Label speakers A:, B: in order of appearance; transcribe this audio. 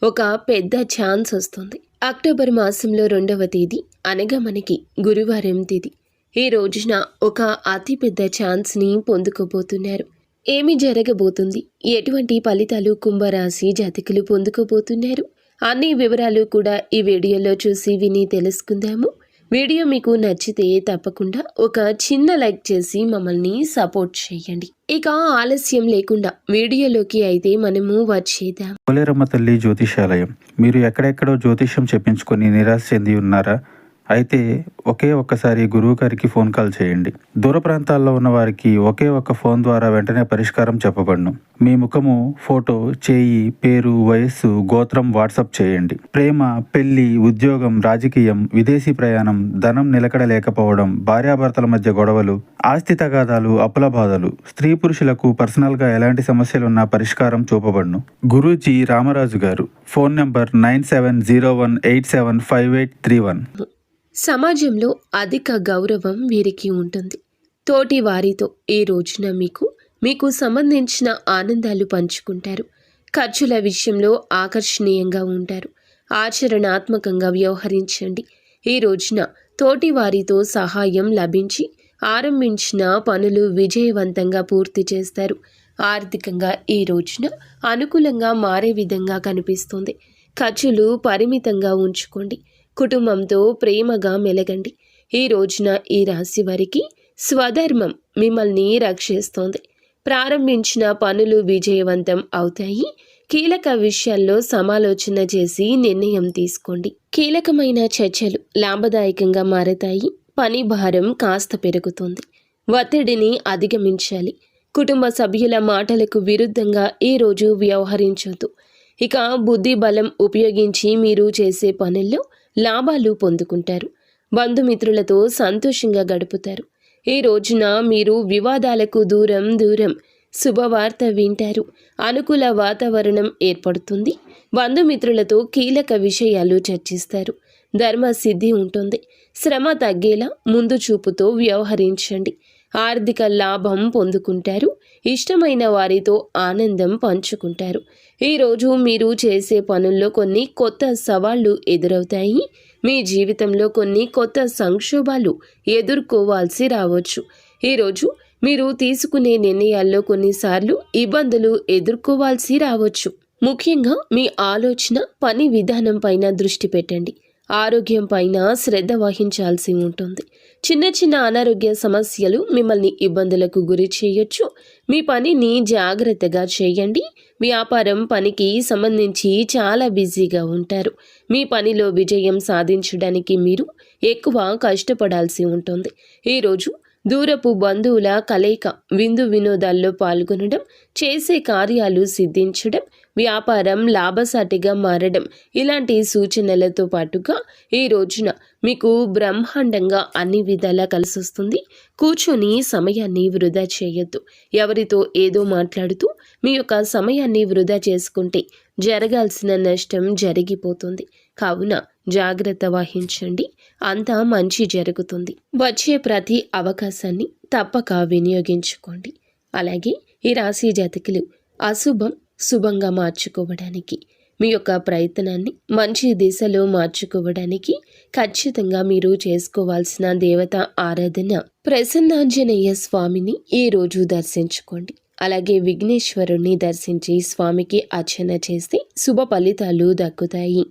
A: ఒక పెద్ద ఛాన్స్ వస్తుంది. అక్టోబర్ మాసంలో 2వ తేదీ అనగా మనకి గురువారం తేదీ. ఈ రోజున ఒక అతిపెద్ద ఛాన్స్ని పొందుకోబోతున్నారు. ఏమి జరగబోతుంది, ఎటువంటి ఫలితాలు కుంభరాశి జాతకులు పొందుకోబోతున్నారు, అన్ని వివరాలు కూడా ఈ వీడియోలో చూసి విని తెలుసుకుందాము. వీడియో మీకు నచ్చితే తప్పకుండా ఒక చిన్న లైక్ చేసి మమ్మల్ని సపోర్ట్ చేయండి. ఇక ఆలస్యం లేకుండా వీడియోలోకి అయితే మనము వచ్చేద్దాం.
B: పోలేరమ్మ తల్లి జ్యోతిషాలయం. మీరు ఎక్కడెక్కడో జ్యోతిష్యం చెప్పించుకొని నిరాశ చెంది ఉన్నారా? అయితే ఒక్కసారి గురువు గారికి ఫోన్ కాల్ చేయండి. దూర ప్రాంతాల్లో ఉన్న వారికి ఒకే ఒక్క ఫోన్ ద్వారా వెంటనే పరిష్కారం చెప్పబడును. మీ ముఖము, ఫోటో, చేయి, పేరు, వయస్సు, గోత్రం వాట్సాప్ చేయండి. ప్రేమ, పెళ్లి, ఉద్యోగం, రాజకీయం, విదేశీ ప్రయాణం, ధనం నిలకడ లేకపోవడం, భార్యాభర్తల మధ్య గొడవలు, ఆస్తి తగాదాలు, అప్పుల బాధలు, స్త్రీ పురుషులకు పర్సనల్గా ఎలాంటి సమస్యలున్నా పరిష్కారం చూపబడును. గురూజీ రామరాజు గారు. Phone number 9701875831.
A: సమాజంలో అధిక గౌరవం వీరికి ఉంటుంది. తోటి వారితో ఈ రోజున మీకు సంబంధించిన ఆనందాలు పంచుకుంటారు. ఖర్చుల విషయంలో ఆకర్షణీయంగా ఉంటారు. ఆచరణాత్మకంగా వ్యవహరించండి. ఈ రోజున తోటి వారితో సహాయం లభించి ఆరంభించిన పనులు విజయవంతంగా పూర్తి చేస్తారు. ఆర్థికంగా ఈ రోజున అనుకూలంగా మారే విధంగా కనిపిస్తుంది. ఖర్చులు పరిమితంగా ఉంచుకోండి. కుటుంబంతో ప్రేమగా మెలగండి. ఈ రోజున ఈ రాశి వారికి స్వధర్మం మిమ్మల్ని రక్షిస్తోంది. ప్రారంభించిన పనులు విజయవంతం అవుతాయి. కీలక విషయాల్లో సమాలోచన చేసి నిర్ణయం తీసుకోండి. కీలకమైన చర్చలు లాభదాయకంగా మారతాయి. పని భారం కాస్త పెరుగుతుంది. ఒత్తిడిని అధిగమించాలి. కుటుంబ సభ్యుల మాటలకు విరుద్ధంగా ఈ రోజు వ్యవహరించొద్దు. ఇక బుద్ధి బలం ఉపయోగించి మీరు చేసే పనుల్లో లాభాలు పొందుకుంటారు. బంధుమిత్రులతో సంతోషంగా గడుపుతారు. ఈ రోజున మీరు వివాదాలకు దూరం శుభవార్త వింటారు. అనుకూల వాతావరణం ఏర్పడుతుంది. బంధుమిత్రులతో కీలక విషయాలు చర్చిస్తారు. ధర్మసిద్ధి ఉంటుంది. శ్రమ తగ్గేలా ముందు చూపుతో వ్యవహరించండి. ఆర్థిక లాభం పొందుకుంటారు. ఇష్టమైన వారితో ఆనందం పంచుకుంటారు. ఈరోజు మీరు చేసే పనుల్లో కొన్ని కొత్త సవాళ్లు ఎదురవుతాయి. మీ జీవితంలో కొన్ని కొత్త సంక్షోభాలు ఎదుర్కోవాల్సి రావచ్చు. ఈరోజు మీరు తీసుకునే నిర్ణయాల్లో కొన్నిసార్లు ఇబ్బందులు ఎదుర్కోవాల్సి రావచ్చు. ముఖ్యంగా మీ ఆలోచన, పని విధానం పైన దృష్టి పెట్టండి. ఆరోగ్యం పైన శ్రద్ధ వహించాల్సి ఉంటుంది. చిన్న అనారోగ్య సమస్యలు మిమ్మల్ని ఇబ్బందులకు గురి చేయొచ్చు. మీ పనిని జాగ్రత్తగా చేయండి. వ్యాపారం, పనికి సంబంధించి చాలా బిజీగా ఉంటారు. మీ పనిలో విజయం సాధించడానికి మీరు ఎక్కువ కష్టపడాల్సి ఉంటుంది. ఈరోజు దూరపు బంధువుల కలయిక, విందు వినోదాల్లో పాల్గొనడం, చేసే కార్యాలు సిద్ధించడం, వ్యాపారం లాభసాటిగా మారడం, ఇలాంటి సూచనలతో పాటుగా ఈ రోజున మీకు బ్రహ్మాండంగా అన్ని విధాలా కలిసొస్తుంది. కూర్చొని సమయాన్ని వృధా చేయొద్దు. ఎవరితో ఏదో మాట్లాడుతూ మీ యొక్క సమయాన్ని వృధా చేసుకుంటే జరగాల్సిన నష్టం జరిగిపోతుంది. కావున జాగ్రత్త వహించండి. అంతా మంచి జరుగుతుంది. వచ్చే ప్రతి అవకాశాన్ని తప్పక వినియోగించుకోండి. అలాగే ఈ రాశి జాతకులు అశుభం శుభంగా మార్చుకోవడానికి, మీ యొక్క ప్రయత్నాన్ని మంచి దిశలో మార్చుకోవడానికి ఖచ్చితంగా మీరు చేసుకోవాల్సిన దేవత ఆరాధన ప్రసన్నాంజనేయ స్వామిని ఈ రోజు దర్శించుకోండి. అలాగే విఘ్నేశ్వరుణ్ణి దర్శించి స్వామికి అర్చన చేస్తే శుభ ఫలితాలు దక్కుతాయి.